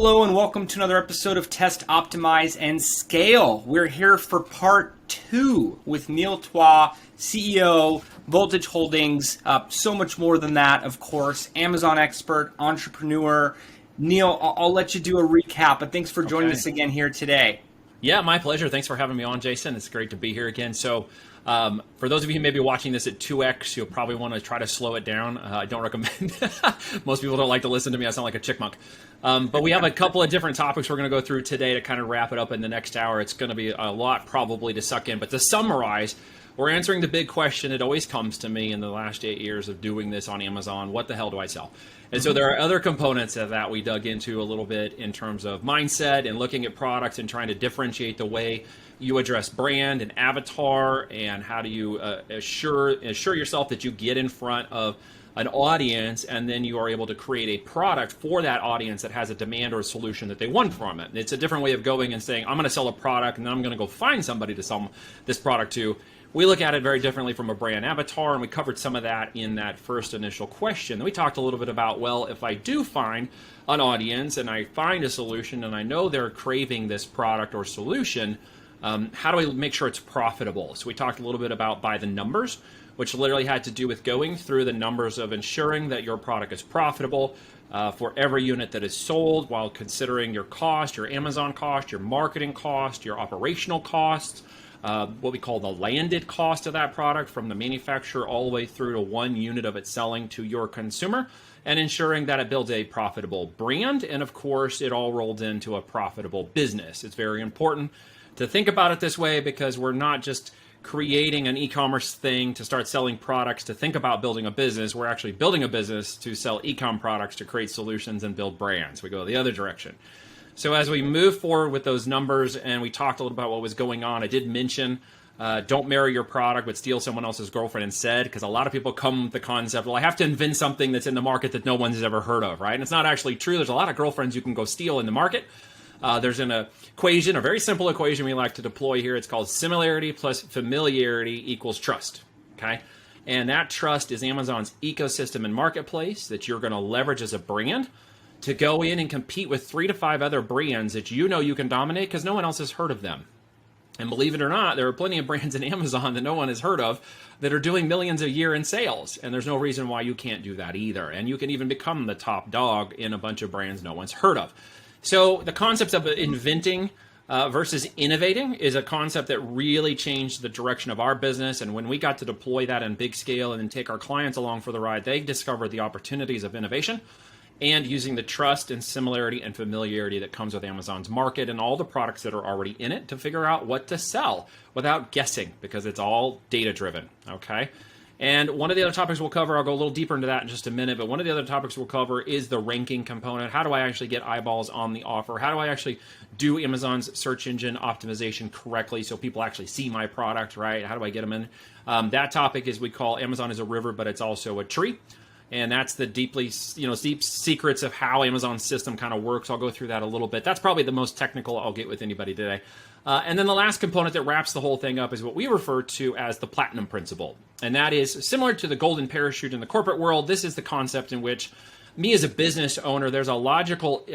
Hello and welcome to another episode of Test, Optimize, and Scale. We're here for part 2 with Neil Twa, CEO, Voltage Holdings, so much more than that, of course, Amazon expert, entrepreneur. Neil, I'll let you do a recap, but thanks for joining us again here today. Yeah, my pleasure. Thanks for having me on, Jason. It's great to be here again. So for those of you who may be watching this at 2x, you'll probably want to try to slow it down. I don't recommend. Most people don't like to listen to me. I sound like a chickmunk. But we have a couple of different topics we're going to go through today to kind of wrap it up in the next hour. It's going to be a lot probably to suck in. But to summarize, we're answering the big question. It always comes to me in the last 8 years of doing this on Amazon. What the hell do I sell? And so there are other components of that we dug into a little bit in terms of mindset and looking at products and trying to differentiate the way you address brand and avatar, and how do you assure yourself that you get in front of an audience, and then you are able to create a product for that audience that has a demand or a solution that they want from it. It's a different way of going and saying, I'm going to sell a product and then I'm going to go find somebody to sell this product to. We look at it very differently from a brand avatar, and we covered some of that in that first initial question. Then we talked a little bit about, well, if I do find an audience and I find a solution and I know they're craving this product or solution, how do I make sure it's profitable? So we talked a little bit about by the numbers, which literally had to do with going through the numbers of ensuring that your product is profitable for every unit that is sold, while considering your cost, your Amazon cost, your marketing cost, your operational costs, what we call the landed cost of that product from the manufacturer all the way through to 1 unit of it selling to your consumer, and ensuring that it builds a profitable brand. And of course, it all rolled into a profitable business. It's very important to think about it this way, because we're not just creating an e-commerce thing to start selling products to think about building a business. We're actually building a business to sell e-com products, to create solutions and build brands. We go the other direction. So as we move forward with those numbers, and we talked a little about what was going on, I did mention don't marry your product but steal someone else's girlfriend instead, because a lot of people come with the concept, well, I have to invent something that's in the market that no one's ever heard of, right? And it's not actually true. There's a lot of girlfriends you can go steal in the market. There's an equation, a very simple equation we like to deploy here. It's called similarity plus familiarity equals trust, okay? And that trust is Amazon's ecosystem and marketplace that you're going to leverage as a brand to go in and compete with 3 to 5 other brands that you know you can dominate because no one else has heard of them. And believe it or not, there are plenty of brands in Amazon that no one has heard of that are doing millions a year in sales. And there's no reason why you can't do that either. And you can even become the top dog in a bunch of brands no one's heard of. So the concept of inventing versus innovating is a concept that really changed the direction of our business. And when we got to deploy that in big scale and then take our clients along for the ride, they discovered the opportunities of innovation and using the trust and similarity and familiarity that comes with Amazon's market and all the products that are already in it to figure out what to sell without guessing, because it's all data driven, okay? And one of the other topics we'll cover, I'll go a little deeper into that in just a minute, but one of the other topics we'll cover is the ranking component. How do I actually get eyeballs on the offer? How do I actually do Amazon's search engine optimization correctly so people actually see my product, right? How do I get them in? That topic is, we call Amazon is a river, but it's also a tree. And that's the deep secrets of how Amazon's system kind of works. I'll go through that a little bit. That's probably the most technical I'll get with anybody today. And then the last component that wraps the whole thing up is what we refer to as the platinum principle. And that is similar to the golden parachute in the corporate world. This is the concept in which me as a business owner, there's a logical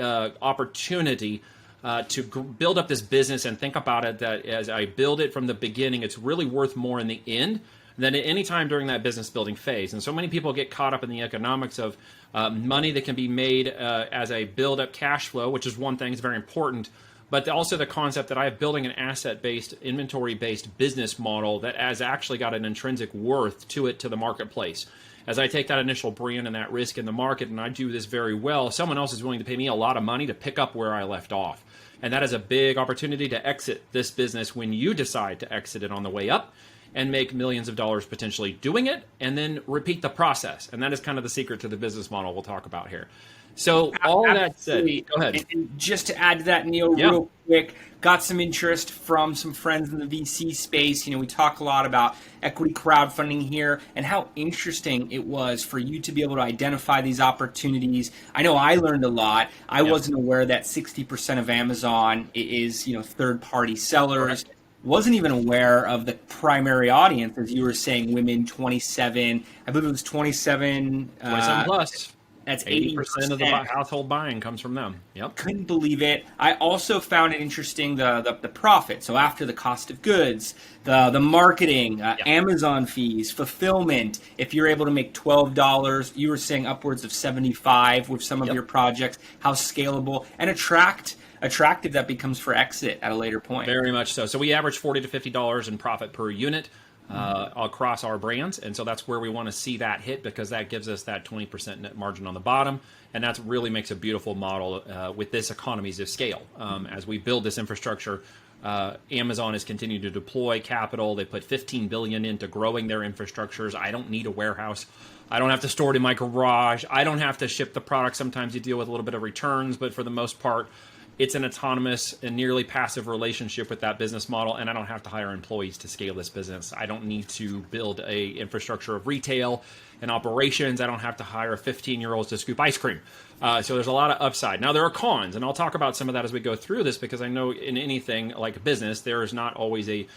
opportunity to build up this business and think about it that as I build it from the beginning, it's really worth more in the end than at any time during that business building phase. And so many people get caught up in the economics of money that can be made as I build up cash flow, which is one thing, it's very important, but also the concept that I have building an asset-based, inventory-based business model that has actually got an intrinsic worth to it, to the marketplace. As I take that initial brand and that risk in the market, and I do this very well, someone else is willing to pay me a lot of money to pick up where I left off. And that is a big opportunity to exit this business when you decide to exit it on the way up and make millions of dollars potentially doing it, and then repeat the process. And that is kind of the secret to the business model we'll talk about here. So all that said, go ahead. And just to add to that, Neil, real quick, got some interest from some friends in the VC space. You know, we talk a lot about equity crowdfunding here and how interesting it was for you to be able to identify these opportunities. I know I learned a lot. I wasn't aware that 60% of Amazon is, third-party sellers. Correct. Wasn't even aware of the primary audience, as you were saying, women 27. I believe it was 27. 27 plus. That's 80% of the 80%. household buying comes from them. Yep. Couldn't believe it. I also found it interesting the profit. So after the cost of goods, the marketing, Amazon fees, fulfillment. If you're able to make $12, you were saying upwards of 75 with some of your projects. How scalable and attractive that becomes for exit at a later point. Very much so. So we average $40 to $50 in profit per unit across our brands, and so that's where we want to see that hit, because that gives us that 20% net margin on the bottom, and that really makes a beautiful model with this economies of scale. As we build this infrastructure, Amazon is continuing to deploy capital. They put $15 billion into growing their infrastructures. I don't need a warehouse. I don't have to store it in my garage. I don't have to ship the product. Sometimes you deal with a little bit of returns, but for the most part, it's an autonomous and nearly passive relationship with that business model, and I don't have to hire employees to scale this business. I don't need to build a infrastructure of retail and operations. I don't have to hire 15-year-olds to scoop ice cream. So there's a lot of upside. Now, there are cons, and I'll talk about some of that as we go through this, because I know in anything like business, there is not always a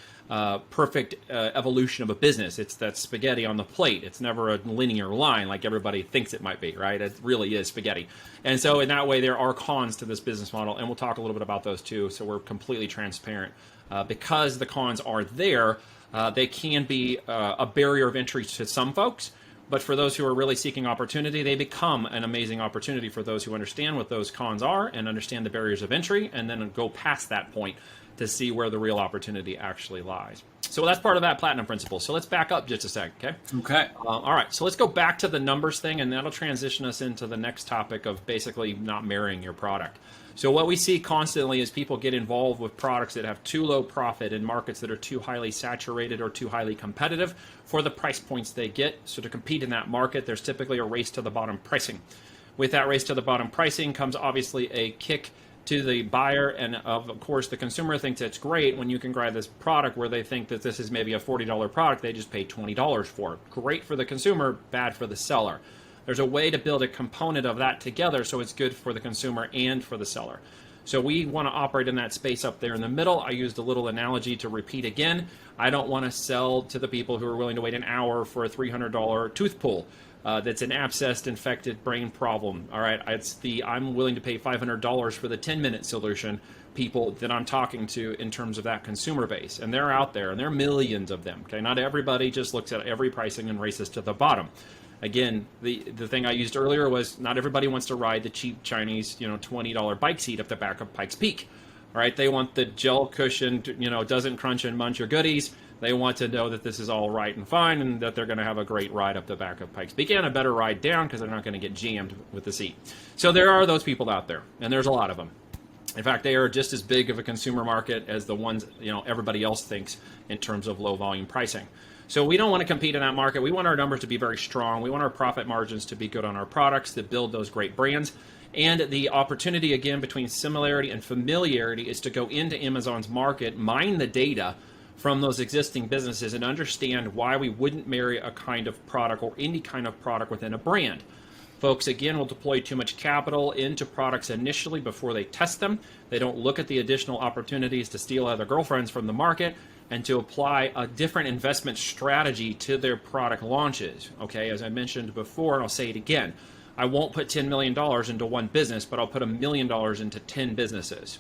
perfect evolution of a business. It's that spaghetti on the plate. It's never a linear line like everybody thinks it might be, right? It really is spaghetti. And so in that way, there are cons to this business model, and we'll talk a little bit about those too, so we're completely transparent. Because the cons are there, they can be a barrier of entry to some folks, but for those who are really seeking opportunity, they become an amazing opportunity for those who understand what those cons are and understand the barriers of entry, and then go past that point to see where the real opportunity actually lies. So that's part of that platinum principle. So let's back up just a sec, okay? Okay. All right, so let's go back to the numbers thing, and that'll transition us into the next topic of basically not marrying your product. So what we see constantly is people get involved with products that have too low profit in markets that are too highly saturated or too highly competitive for the price points they get. So to compete in that market, there's typically a race to the bottom pricing. With that race to the bottom pricing comes obviously a kick to the buyer, and of course the consumer thinks it's great when you can grab this product where they think that this is maybe a $40 product, they just paid $20 for it. Great for the consumer, bad for the seller. There's a way to build a component of that together so it's good for the consumer and for the seller. So we want to operate in that space up there in the middle. I used a little analogy to repeat again. I don't want to sell to the people who are willing to wait an hour for a $300 tooth pull. That's an abscessed, infected brain problem. All right, I'm willing to pay $500 for the 10-minute solution. People that I'm talking to in terms of that consumer base, and they're out there, and there are millions of them. Okay, not everybody just looks at every pricing and races to the bottom. Again, the thing I used earlier was not everybody wants to ride the cheap Chinese, $20 bike seat up the back of Pikes Peak. All right, they want the gel cushioned, doesn't crunch and munch your goodies. They want to know that this is all right and fine, and that they're going to have a great ride up the back of Pikes Peak and a better ride down, because they're not going to get jammed with the seat. So there are those people out there, and there's a lot of them. In fact, they are just as big of a consumer market as the ones everybody else thinks in terms of low volume pricing. So we don't want to compete in that market. We want our numbers to be very strong. We want our profit margins to be good on our products, to build those great brands. And the opportunity, again, between similarity and familiarity is to go into Amazon's market, mine the data from those existing businesses, and understand why we wouldn't marry a kind of product or any kind of product within a brand. Folks, again, will deploy too much capital into products initially before they test them. They don't look at the additional opportunities to steal other girlfriends from the market and to apply a different investment strategy to their product launches. Okay, as I mentioned before, and I'll say it again, I won't put $10 million into one business, but I'll put $1 million into 10 businesses.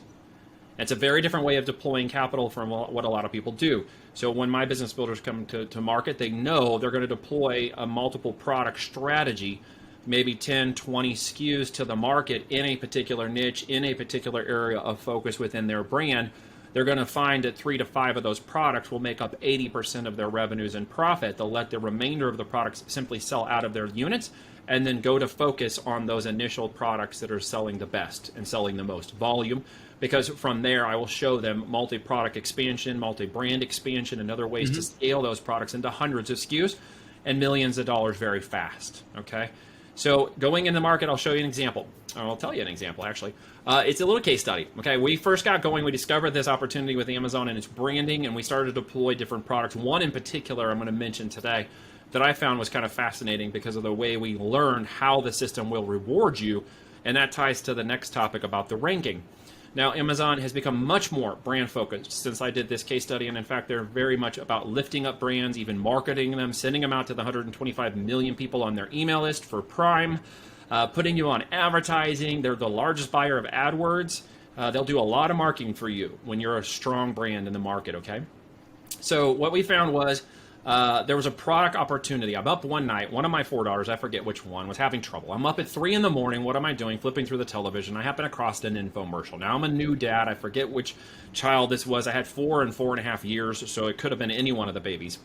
It's a very different way of deploying capital from what a lot of people do. So when my business builders come to market, they know they're going to deploy a multiple product strategy, maybe 10, 20 SKUs to the market in a particular niche, in a particular area of focus within their brand. They're going to find that 3 to 5 of those products will make up 80% of their revenues and profit. They'll let the remainder of the products simply sell out of their units, and then go to focus on those initial products that are selling the best and selling the most volume. Because from there, I will show them multi-product expansion, multi-brand expansion, and other ways to scale those products into hundreds of SKUs and millions of dollars very fast. Okay, so going in the market, I'll show you an example. I'll tell you an example, actually. It's a little case study. Okay, we first got going, we discovered this opportunity with Amazon and its branding, and we started to deploy different products. One in particular I'm going to mention today that I found was kind of fascinating because of the way we learned how the system will reward you, and that ties to the next topic about the ranking. Now, Amazon has become much more brand focused since I did this case study, and in fact, they're very much about lifting up brands, even marketing them, sending them out to the 125 million people on their email list for Prime, putting you on advertising. They're the largest buyer of AdWords. They'll do a lot of marketing for you when you're a strong brand in the market, okay? So what we found was there was a product opportunity. I'm up one night. One of my 4 daughters, I forget which one, was having trouble. I'm up at 3 in the morning. What am I doing? Flipping through the television. I happen across an infomercial. Now, I'm a new dad. I forget which child this was. I had 4 and 4.5 years, so it could have been any one of the babies.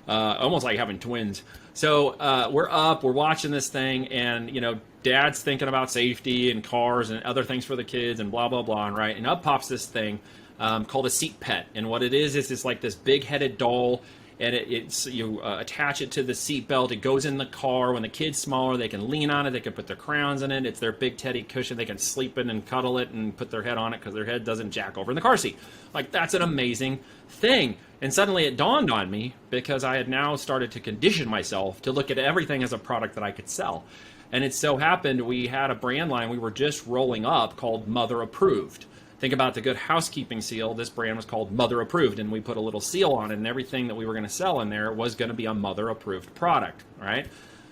Almost like having twins. So we're up, we're watching this thing, and dad's thinking about safety and cars and other things for the kids and blah, blah, blah, right? And up pops this thing called a seat pet. And what it is it's like this big-headed doll, and it's you attach it to the seat belt. It goes in the car. When the kid's smaller, they can lean on it. They can put their crowns in it. It's their big teddy cushion. They can sleep in and cuddle it and put their head on it because their head doesn't jack over in the car seat. Like, that's an amazing thing. And suddenly it dawned on me, because I had now started to condition myself to look at everything as a product that I could sell. And it so happened we had a brand line we were just rolling up called Mother Approved. Think about the Good Housekeeping seal. This brand was called Mother Approved, and we put a little seal on it, and everything that we were going to sell in there was going to be a Mother Approved product, right?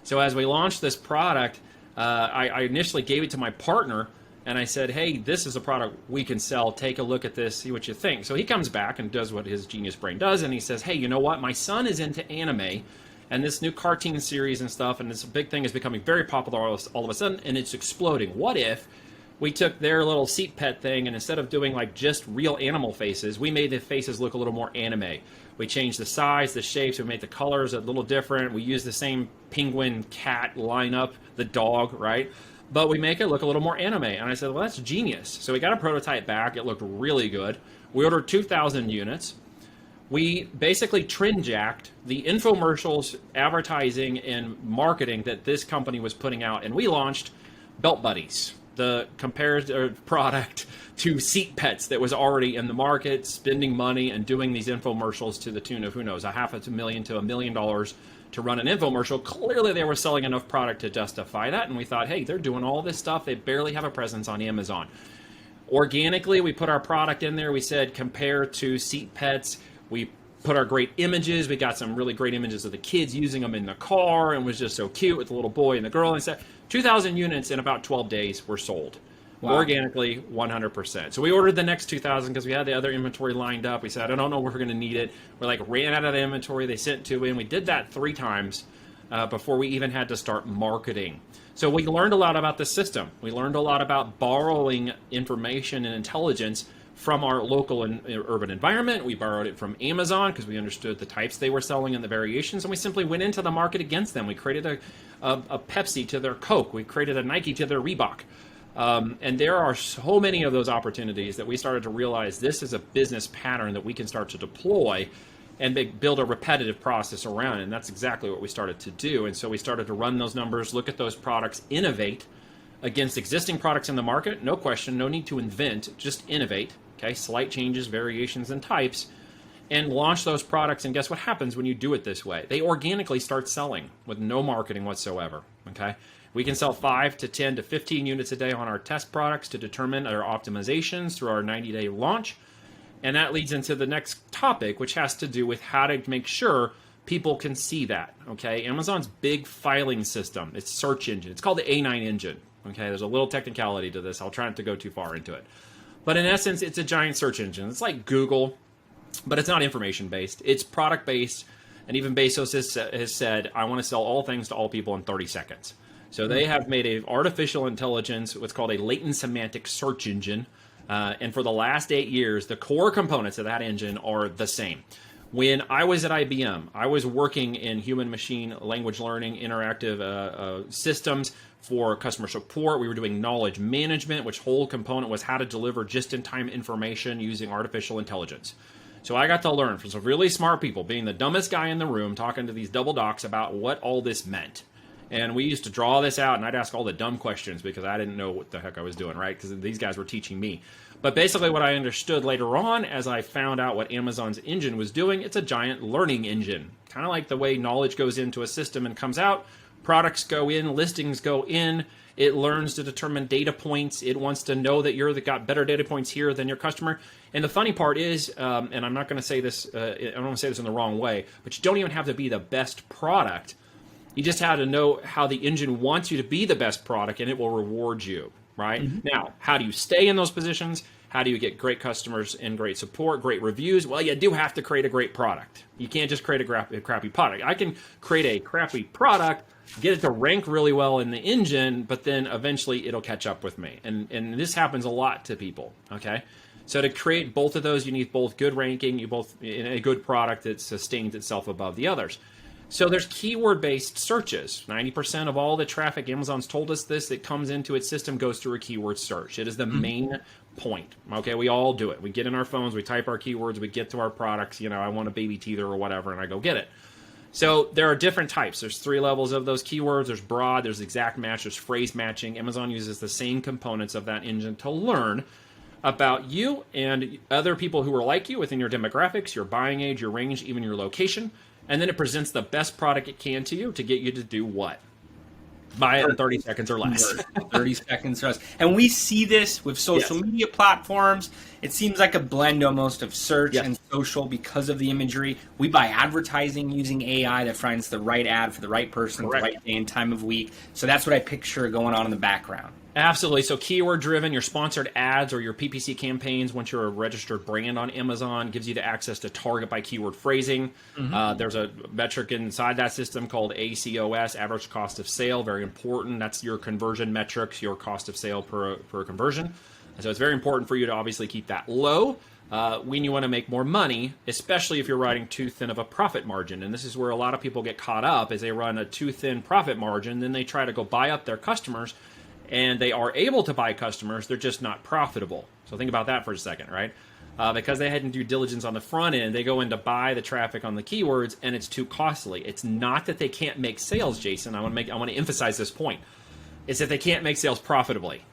So as we launched this product, I initially gave it to my partner, and I said, hey, this is a product we can sell. Take a look at this, see what you think. So he comes back and does what his genius brain does, and he says, hey, you know what? My son is into anime, and this new cartoon series and stuff, and this big thing is becoming very popular all of a sudden, and it's exploding. What if we took their little seat pet thing, and instead of doing like just real animal faces, we made the faces look a little more anime. We changed the size, the shapes, we made the colors a little different. We used the same penguin, cat lineup, the dog, right? But we make it look a little more anime. And I said, well, that's genius. So we got a prototype back. It looked really good. We ordered 2,000 units. We basically trend jacked the infomercials, advertising, and marketing that this company was putting out, and we launched Belt Buddies, the comparative product to seat pets that was already in the market, spending money and doing these infomercials to the tune of, who knows, $500,000 to $1 million to run an infomercial. Clearly they were selling enough product to justify that, and we thought, hey, they're doing all this stuff. They barely have a presence on Amazon. Organically, we put our product in there. We said compare to seat pets. We put our great images. We got some really great images of the kids using them in the car, and it was just so cute with the little boy and the girl. And said 2,000 units in about 12 days were sold. Wow. Organically, 100%. So we ordered the next 2,000 because we had the other inventory lined up. We said, I don't know if we're going to need it. We ran out of the inventory. They sent 2 in. We did that 3 times before we even had to start marketing. So we learned a lot about the system. We learned a lot about borrowing information and intelligence from our local and urban environment. We borrowed it from Amazon because we understood the types they were selling and the variations, and we simply went into the market against them. We created a Pepsi to their Coke. We created a Nike to their Reebok. And there are so many of those opportunities that we started to realize this is a business pattern that we can start to deploy and build a repetitive process around it. And that's exactly what we started to do. And so we started to run those numbers, look at those products, innovate against existing products in the market. No question, no need to invent, just innovate. Okay, slight changes, variations, and types, and launch those products. And guess what happens when you do it this way? They organically start selling with no marketing whatsoever. Okay, we can sell 5 to 10 to 15 units a day on our test products to determine our optimizations through our 90-day launch. And that leads into the next topic, which has to do with how to make sure people can see that. Okay, Amazon's big filing system, its search engine, it's called the A9 engine. Okay, there's a little technicality to this. I'll try not to go too far into it. But in essence, it's a giant search engine. It's like Google, but it's not information-based. It's product-based, and even Bezos has said, I want to sell all things to all people in 30 seconds. So they have made an artificial intelligence, what's called a latent semantic search engine, and for the last 8 years, the core components of that engine are the same. When I was at IBM, I was working in human-machine language learning, interactive systems for customer support. We were doing knowledge management, which whole component was how to deliver just-in-time information using artificial intelligence. So I got to learn from some really smart people, being the dumbest guy in the room, talking to these double docs about what all this meant. And we used to draw this out, and I'd ask all the dumb questions because I didn't know what the heck I was doing, right? Because these guys were teaching me. But basically what I understood later on as I found out what Amazon's engine was doing, it's a giant learning engine. Kind of like the way knowledge goes into a system and comes out, products go in, listings go in, it learns to determine data points, it wants to know that you're got better data points here than your customer. And the funny part is, and I'm not going to say this, I don't want to say this in the wrong way, but you don't even have to be the best product. You just have to know how the engine wants you to be the best product, and it will reward you, right? Now, how do you stay in those positions? How do you get great customers and great support, great reviews? Well, you do have to create a great product. You can't just create a crappy product. I can create a crappy product, get it to rank really well in the engine, but then eventually it'll catch up with me. And this happens a lot to people, okay? So to create both of those, you need both good ranking, in a good product that sustains itself above the others. So there's keyword-based searches. 90% of all the traffic, Amazon's told us this, that comes into its system goes through a keyword search. It is the main point. Okay, we all do it. We get in our phones, we type our keywords, we get to our products, I want a baby teether or whatever, and I go get it. So there are different types. There's 3 levels of those keywords. There's broad, there's exact match, there's phrase matching. Amazon uses the same components of that engine to learn about you and other people who are like you within your demographics, your buying age, your range, even your location. And then it presents the best product it can to you to get you to do what? Buy it in 30 seconds or less. 30 seconds or less. And we see this with social media platforms. It seems like a blend almost of search and social because of the imagery. We buy advertising using AI that finds the right ad for the right person, the right day and time of week. So that's what I picture going on in the background. Absolutely. So keyword driven, your sponsored ads or your PPC campaigns, once you're a registered brand on Amazon, gives you the access to target by keyword phrasing. There's a metric inside that system called ACOS, average cost of sale. Very important. That's your conversion metrics, your cost of sale per conversion. So it's very important for you to obviously keep that low when you want to make more money, especially if you're riding too thin of a profit margin. And this is where a lot of people get caught up, is they run a too thin profit margin, then they try to go buy up their customers. And they are able to buy customers, they're just not profitable. So think about that for a second, right? Because they hadn't due diligence on the front end, they go in to buy the traffic on the keywords, and it's too costly. It's not that they can't make sales, Jason. I want to emphasize this point. It's that they can't make sales profitably.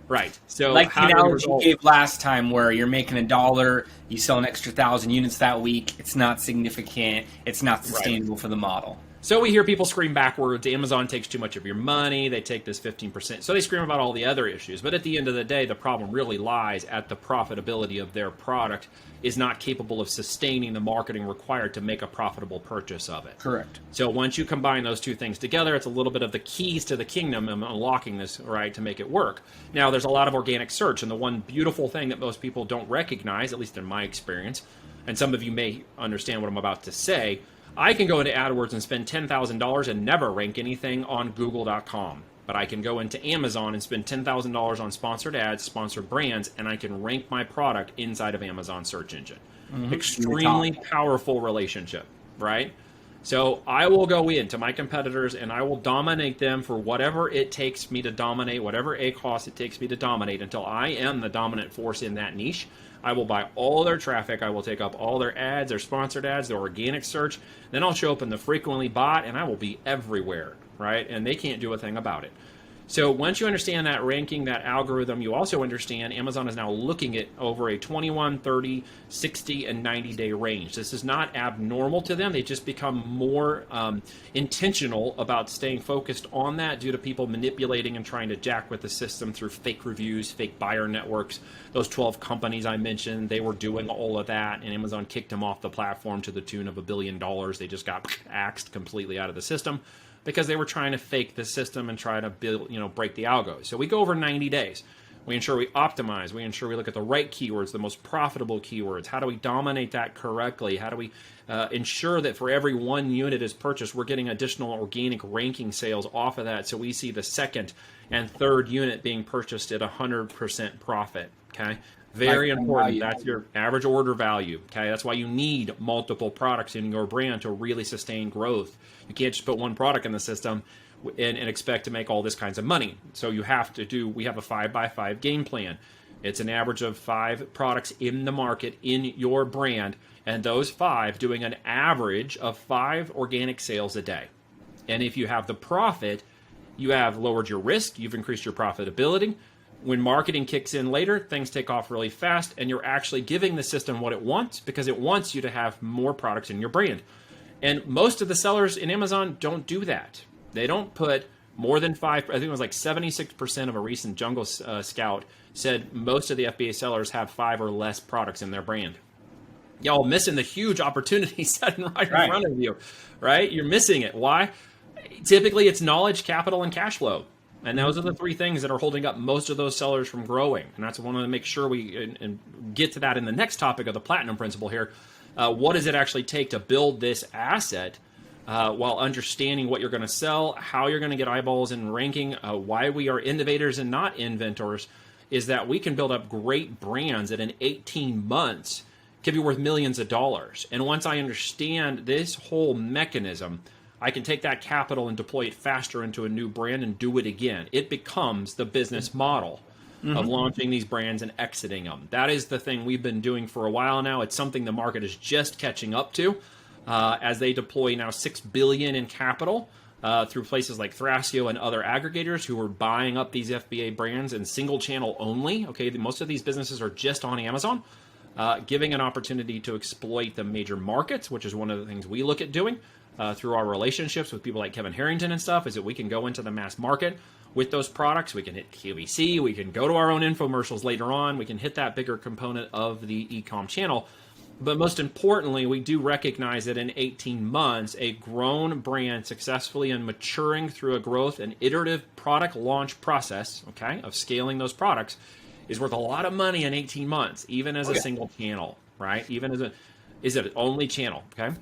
Right. So like the analogy you gave last time, where you're making $1, you sell an extra 1,000 units that week. It's not significant. It's not sustainable for the model. So we hear people scream backwards, Amazon takes too much of your money, they take this 15%. So they scream about all the other issues. But at the end of the day, the problem really lies at the profitability of their product is not capable of sustaining the marketing required to make a profitable purchase of it. Correct. So once you combine those two things together, it's a little bit of the keys to the kingdom and unlocking this, right, to make it work. Now, there's a lot of organic search, and the one beautiful thing that most people don't recognize, at least in my experience, and some of you may understand what I'm about to say, I can go into AdWords and spend $10,000 and never rank anything on Google.com. But I can go into Amazon and spend $10,000 on sponsored ads, sponsored brands, and I can rank my product inside of Amazon search engine. Extremely powerful relationship, right? So I will go into my competitors and I will dominate them for whatever it takes me to dominate, whatever ACOS it takes me to dominate until I am the dominant force in that niche. I will buy all their traffic. I will take up all their ads, their sponsored ads, their organic search. Then I'll show up in the frequently bought and I will be everywhere, right? And they can't do a thing about it. So once you understand that ranking, that algorithm, you also understand Amazon is now looking at over a 21, 30, 60, and 90-day range. This is not abnormal to them. They just become more intentional about staying focused on that due to people manipulating and trying to jack with the system through fake reviews, fake buyer networks. Those 12 companies I mentioned, they were doing all of that, and Amazon kicked them off the platform to the tune of $1 billion. They just got axed completely out of the system, because they were trying to fake the system and try to build, break the algo. So we go over 90 days. We ensure we optimize. We ensure we look at the right keywords, the most profitable keywords. How do we dominate that correctly? How do we ensure that for every 1 unit is purchased, we're getting additional organic ranking sales off of that, so we see the second and third unit being purchased at 100% profit, okay? Very important. That's your average order value. Okay, that's why you need multiple products in your brand to really sustain growth. You can't just put one product in the system and expect to make all this kinds of money. So you have to we have a 5x5 game plan. It's an average of 5 products in the market in your brand, and those 5 doing an average of 5 organic sales a day. And if you have the profit, you have lowered your risk, you've increased your profitability. When marketing kicks in later, things take off really fast, and you're actually giving the system what it wants because it wants you to have more products in your brand. And most of the sellers in Amazon don't do that. They don't put more than 5. I think it was like 76% of a recent Jungle Scout said most of the FBA sellers have 5 or less products in their brand. y'all missing the huge opportunity sitting right in front of you, right? You're missing it. Why? Typically, it's knowledge, capital, and cash flow. And those are the three things that are holding up most of those sellers from growing. And that's one to make sure we and get to that in the next topic of the platinum principle here. What does it actually take to build this asset while understanding what you're going to sell, how you're going to get eyeballs and ranking, why we are innovators and not inventors, is that we can build up great brands that in 18 months can be worth millions of dollars. And once I understand this whole mechanism, I can take that capital and deploy it faster into a new brand and do it again. It becomes the business model of launching these brands and exiting them. That is the thing we've been doing for a while now. It's something the market is just catching up to as they deploy now $6 billion in capital through places like Thrasio and other aggregators who are buying up these FBA brands and single channel only. Okay, most of these businesses are just on Amazon, giving an opportunity to exploit the major markets, which is one of the things we look at doing. Through our relationships with people like Kevin Harrington and stuff, is that we can go into the mass market with those products. We can hit QVC, we can go to our own infomercials later on, we can hit that bigger component of the e-com channel. But most importantly, we do recognize that in 18 months, a grown brand successfully and maturing through a growth and iterative product launch process, okay, of scaling those products, is worth a lot of money in 18 months, even as a single channel, right? Even as is it only channel, okay?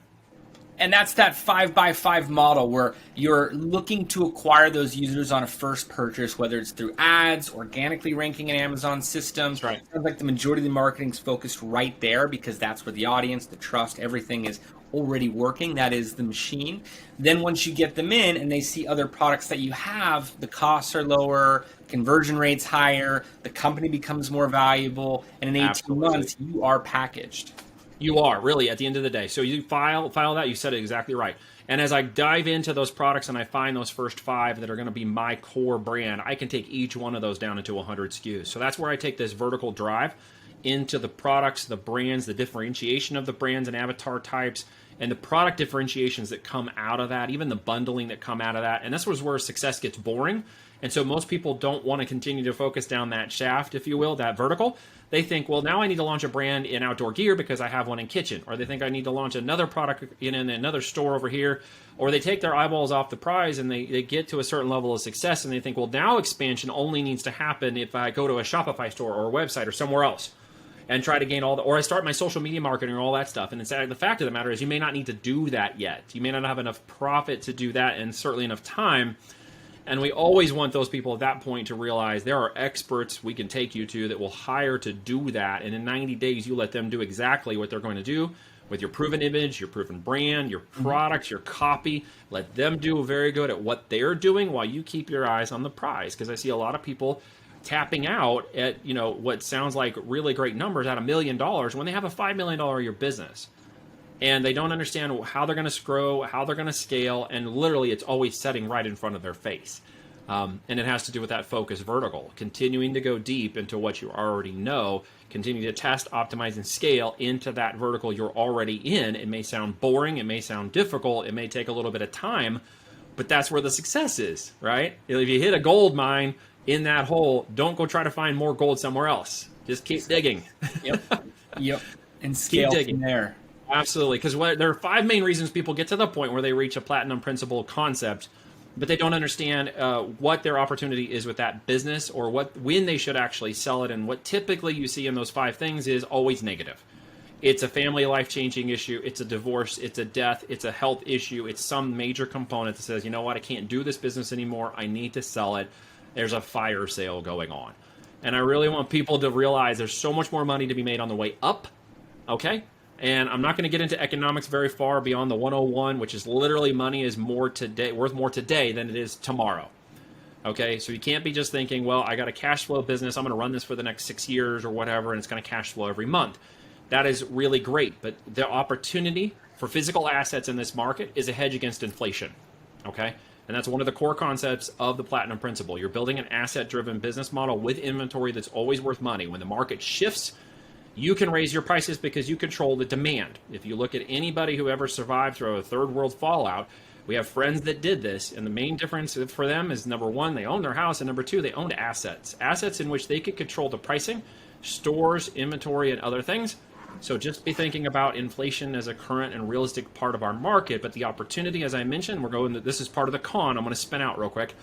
And that's that 5x5 model where you're looking to acquire those users on a first purchase, whether it's through ads, organically ranking in Amazon systems. Right. It sounds like the majority of the marketing is focused right there because that's where the audience, the trust, everything is already working. That is the machine. Then once you get them in and they see other products that you have, the costs are lower, conversion rates higher, the company becomes more valuable, and in 18 months, you are packaged. You are, really, at the end of the day. So you file that, you said it exactly right. And as I dive into those products and I find those first 5 that are going to be my core brand, I can take each one of those down into 100 SKUs. So that's where I take this vertical drive into the products, the brands, the differentiation of the brands and avatar types, and the product differentiations that come out of that, even the bundling that come out of that. And this was where success gets boring. And so most people don't want to continue to focus down that shaft, if you will, that vertical. They think, well, now I need to launch a brand in outdoor gear because I have one in kitchen. Or they think I need to launch another product in another store over here. Or they take their eyeballs off the prize and they get to a certain level of success and they think, well, now expansion only needs to happen if I go to a Shopify store or a website or somewhere else and try to gain or I start my social media marketing or all that stuff. And the fact of the matter is you may not need to do that yet. You may not have enough profit to do that and certainly enough time. And we always want those people at that point to realize there are experts we can take you to that will hire to do that. And in 90 days, you let them do exactly what they're going to do with your proven image, your proven brand, your products, your copy. Let them do very good at what they're doing while you keep your eyes on the prize. Because I see a lot of people tapping out at, what sounds like really great numbers at $1 million when they have a $5 million a year business. And they don't understand how they're going to grow, how they're going to scale, and literally it's always setting right in front of their face. And it has to do with that focus vertical, continuing to go deep into what you already know, continue to test, optimize, and scale into that vertical you're already in. It may sound boring, it may sound difficult, it may take a little bit of time, but that's where the success is, right? If you hit a gold mine in that hole, don't go try to find more gold somewhere else. Just keep digging. Yep. And scale from there. Absolutely, because there are 5 main reasons people get to the point where they reach a platinum principle concept, but they don't understand what their opportunity is with that business or when they should actually sell it. And what typically you see in those 5 things is always negative. It's a family life-changing issue. It's a divorce. It's a death. It's a health issue. It's some major component that says, you know what, I can't do this business anymore. I need to sell it. There's a fire sale going on. And I really want people to realize there's so much more money to be made on the way up, okay? And I'm not going to get into economics very far beyond the 101, which is literally money is worth more today than it is tomorrow. Okay, so you can't be just thinking, well, I got a cash flow business, I'm going to run this for the next 6 years or whatever, and it's going to cash flow every month. That is really great, but the opportunity for physical assets in this market is a hedge against inflation. Okay, and that's one of the core concepts of the Platinum Principle. You're building an asset-driven business model with inventory that's always worth money. When the market shifts, you can raise your prices because you control the demand. If you look at anybody who ever survived through a third world fallout, we have friends that did this, and the main difference for them is, number one, they owned their house, and number two, they owned assets. Assets in which they could control the pricing, stores, inventory, and other things, So just be thinking about inflation as a current and realistic part of our market. But the opportunity, as I mentioned, this is part of the con. I'm going to spin out real quick.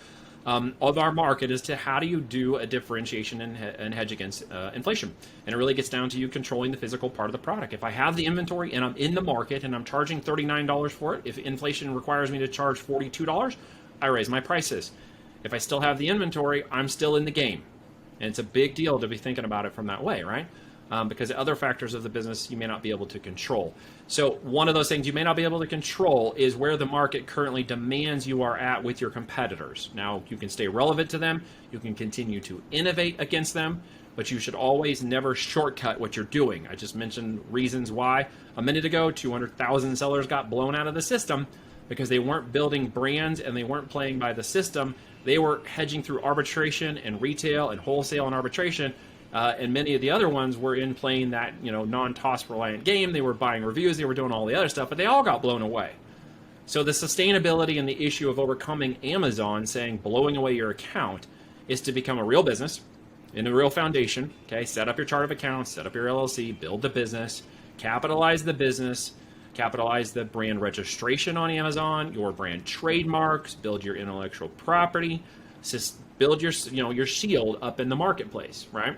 Of our market is to how do you do a differentiation and hedge against inflation. And it really gets down to you controlling the physical part of the product. If I have the inventory and I'm in the market and I'm charging $39 for it, if inflation requires me to charge $42, I raise my prices. If I still have the inventory, I'm still in the game. And it's a big deal to be thinking about it from that way, right? Because other factors of the business you may not be able to control. So one of those things you may not be able to control is where the market currently demands you are at with your competitors. Now, you can stay relevant to them, you can continue to innovate against them, but you should always never shortcut what you're doing. I just mentioned reasons why a minute ago 200,000 sellers got blown out of the system because they weren't building brands and they weren't playing by the system. They were hedging through arbitration and retail and wholesale and arbitration. And many of the other ones were in playing that, non-toss reliant game. They were buying reviews, they were doing all the other stuff, but they all got blown away. So the sustainability and the issue of overcoming Amazon saying blowing away your account is to become a real business in a real foundation. Okay, set up your chart of accounts, set up your LLC, build the business, capitalize the business, capitalize the brand registration on Amazon, your brand trademarks, build your intellectual property, build your shield up in the marketplace, right?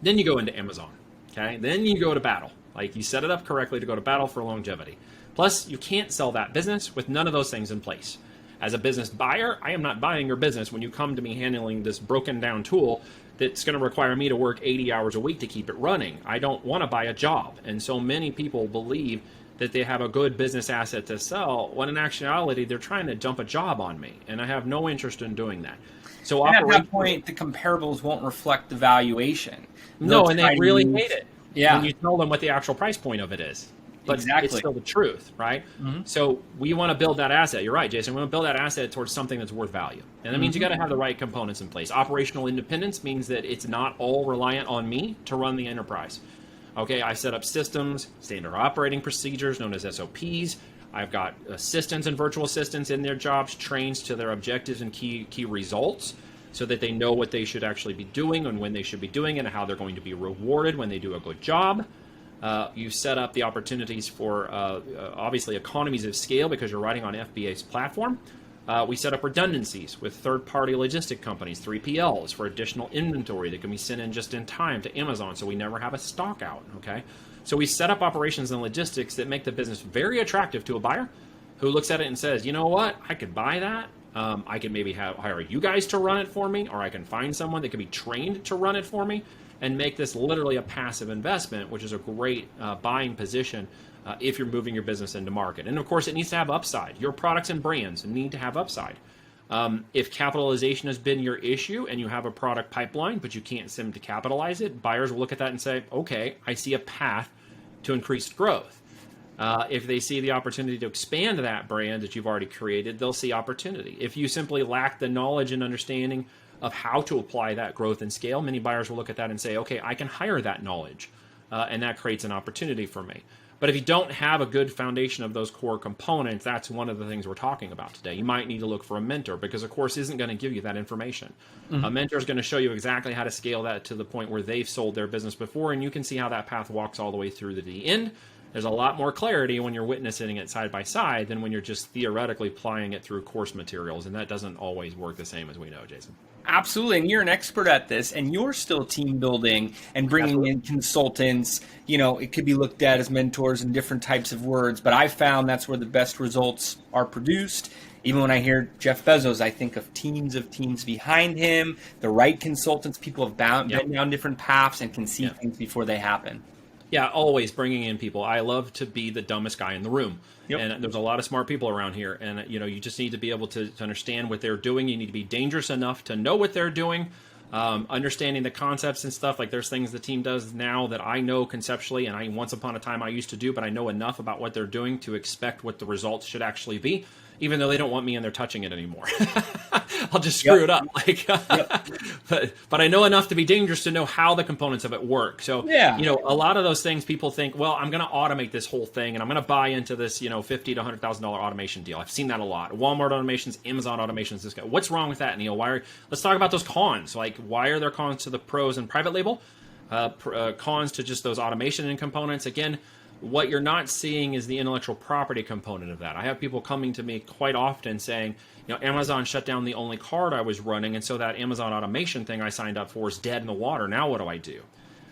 Then you go into Amazon, okay? Then you go to battle. Like you set it up correctly to go to battle for longevity. Plus, you can't sell that business with none of those things in place. As a business buyer, I am not buying your business when you come to me handling this broken down tool that's going to require me to work 80 hours a week to keep it running. I don't want to buy a job. And so many people believe that they have a good business asset to sell, when in actuality, they're trying to jump a job on me. And I have no interest in doing that. So and at that point, the comparables won't reflect the valuation. No, and they really hate it. Yeah. When you tell them what the actual price point of it is. But exactly. It's still the truth, right? Mm-hmm. So we want to build that asset. You're right, Jason. We want to build that asset towards something that's worth value. And that means you got to have the right components in place. Operational independence means that it's not all reliant on me to run the enterprise. Okay, I set up systems, standard operating procedures known as SOPs. I've got assistants and virtual assistants in their jobs, trained to their objectives and key results so that they know what they should actually be doing and when they should be doing it and how they're going to be rewarded when they do a good job. You set up the opportunities for, obviously, economies of scale because you're writing on FBA's platform. We set up redundancies with third-party logistic companies, 3PLs, for additional inventory that can be sent in just in time to Amazon so we never have a stock out, okay? So we set up operations and logistics that make the business very attractive to a buyer who looks at it and says, you know what, I could buy that. I can maybe hire you guys to run it for me, or I can find someone that can be trained to run it for me and make this literally a passive investment, which is a great buying position if you're moving your business into market. And of course, it needs to have upside. Your products and brands need to have upside. If capitalization has been your issue and you have a product pipeline, but you can't seem to capitalize it, buyers will look at that and say, okay, I see a path to increased growth. If they see the opportunity to expand that brand that you've already created, they'll see opportunity. If you simply lack the knowledge and understanding of how to apply that growth and scale, many buyers will look at that and say, okay, I can hire that knowledge, and that creates an opportunity for me. But if you don't have a good foundation of those core components, that's one of the things we're talking about today. You might need to look for a mentor because a course isn't going to give you that information. Mm-hmm. A mentor is going to show you exactly how to scale that to the point where they've sold their business before, and you can see how that path walks all the way through to the end. There's a lot more clarity when you're witnessing it side by side than when you're just theoretically applying it through course materials, and that doesn't always work the same as we know, Jason. Absolutely, and you're an expert at this, and you're still team building and bringing in consultants. It could be looked at as mentors in different types of words, but I've found that's where the best results are produced. Even when I hear Jeff Bezos, I think of teams behind him, the right consultants, people have been down different paths and can see things before they happen. Yeah, always bringing in people. I love to be the dumbest guy in the room. Yep. And there's a lot of smart people around here. And, you just need to be able to understand what they're doing. You need to be dangerous enough to know what they're doing, understanding the concepts and stuff. Like there's things the team does now that I know conceptually and once upon a time I used to do, but I know enough about what they're doing to expect what the results should actually be, even though they don't want me in there touching it anymore. I'll just screw it up. But I know enough to be dangerous to know how the components of it work. So, a lot of those things people think, well, I'm going to automate this whole thing and I'm going to buy into this, $50,000 to $100,000 automation deal. I've seen that a lot. Walmart automations, Amazon automations. This guy. What's wrong with that, Neil? Let's talk about those cons. Like, why are there cons to the pros and private label? Cons to just those automation and components. Again, what you're not seeing is the intellectual property component of that. I have people coming to me quite often saying, Amazon shut down the only card I was running, and so that Amazon automation thing I signed up for is dead in the water. Now what do I do?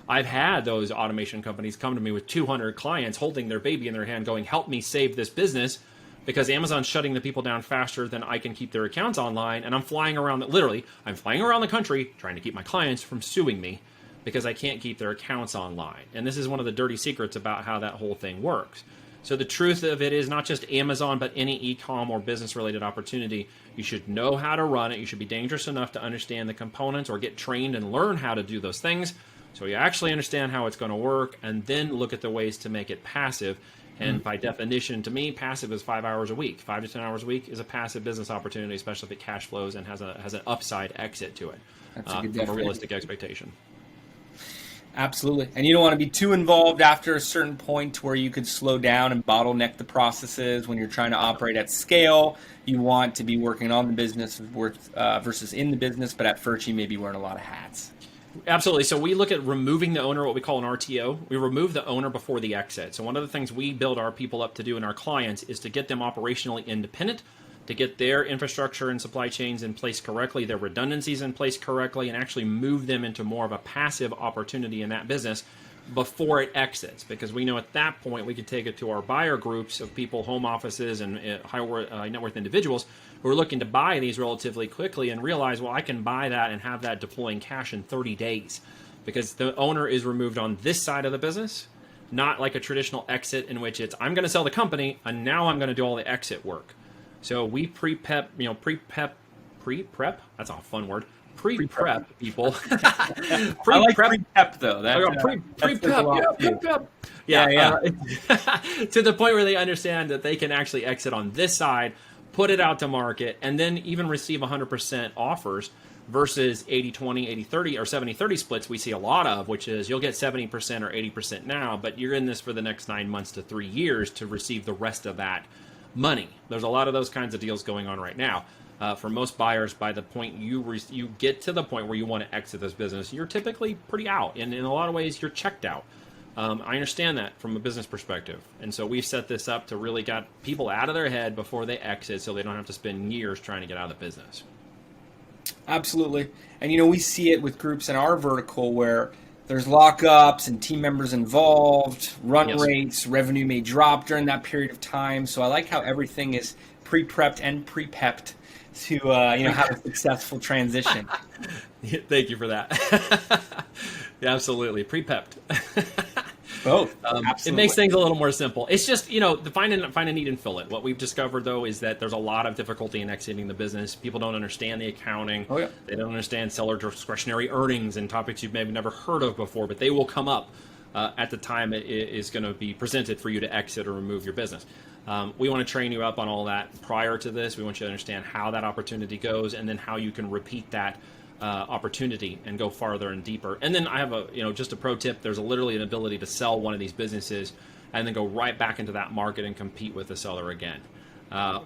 I've had those automation companies come to me with 200 clients holding their baby in their hand going, help me save this business, because Amazon's shutting the people down faster than I can keep their accounts online, and I'm flying around the country trying to keep my clients from suing me because I can't keep their accounts online. And this is one of the dirty secrets about how that whole thing works. So the truth of it is not just Amazon, but any e-com or business-related opportunity, you should know how to run it. You should be dangerous enough to understand the components or get trained and learn how to do those things so you actually understand how it's going to work, and then look at the ways to make it passive. And by definition, to me, passive is 5 hours a week. 5 to 10 hours a week is a passive business opportunity, especially if it cash flows and has an upside exit to it. That's a good from a realistic expectation. Absolutely. And you don't want to be too involved after a certain point where you could slow down and bottleneck the processes when you're trying to operate at scale. You want to be working on the business versus in the business, but at first you may be wearing a lot of hats. Absolutely. So we look at removing the owner, what we call an RTO. We remove the owner before the exit. So one of the things we build our people up to do and our clients is to get them operationally independent, to get their infrastructure and supply chains in place correctly, their redundancies in place correctly, and actually move them into more of a passive opportunity in that business before it exits. Because we know at that point we can take it to our buyer groups of people, home offices, and high net worth individuals who are looking to buy these relatively quickly and realize, well, I can buy that and have that deploying cash in 30 days because the owner is removed on this side of the business, not like a traditional exit in which it's, I'm going to sell the company and now I'm going to do all the exit work. So we pre-prep, that's a fun word. Pre-prep people. I like pre-prep though. Pre-prep. Yeah. To the point where they understand that they can actually exit on this side, put it out to market, and then even receive 100% offers versus 80-20, 80-30, or 70-30 splits we see a lot of, which is you'll get 70% or 80% now, but you're in this for the next 9 months to 3 years to receive the rest of that money. There's a lot of those kinds of deals going on right now. For most buyers, by the point you get to the point where you want to exit this business, you're typically pretty out. And in a lot of ways, you're checked out. I understand that from a business perspective. And so we've set this up to really get people out of their head before they exit so they don't have to spend years trying to get out of the business. Absolutely. And, we see it with groups in our vertical where there's lockups and team members involved, run rates, revenue may drop during that period of time. So I like how everything is pre-prepped and pre-pepped to have a successful transition. Thank you for that. Yeah, absolutely. Pre-pepped. Both. It makes things a little more simple. It's just, find a need and fill it. What we've discovered, though, is that there's a lot of difficulty in exiting the business. People don't understand the accounting. Oh, yeah. They don't understand seller discretionary earnings and topics you've maybe never heard of before, but they will come up at the time it is going to be presented for you to exit or remove your business. We want to train you up on all that prior to this. We want you to understand how that opportunity goes and then how you can repeat that opportunity and go farther and deeper. And then I have just a pro tip. There's literally an ability to sell one of these businesses and then go right back into that market and compete with the seller again.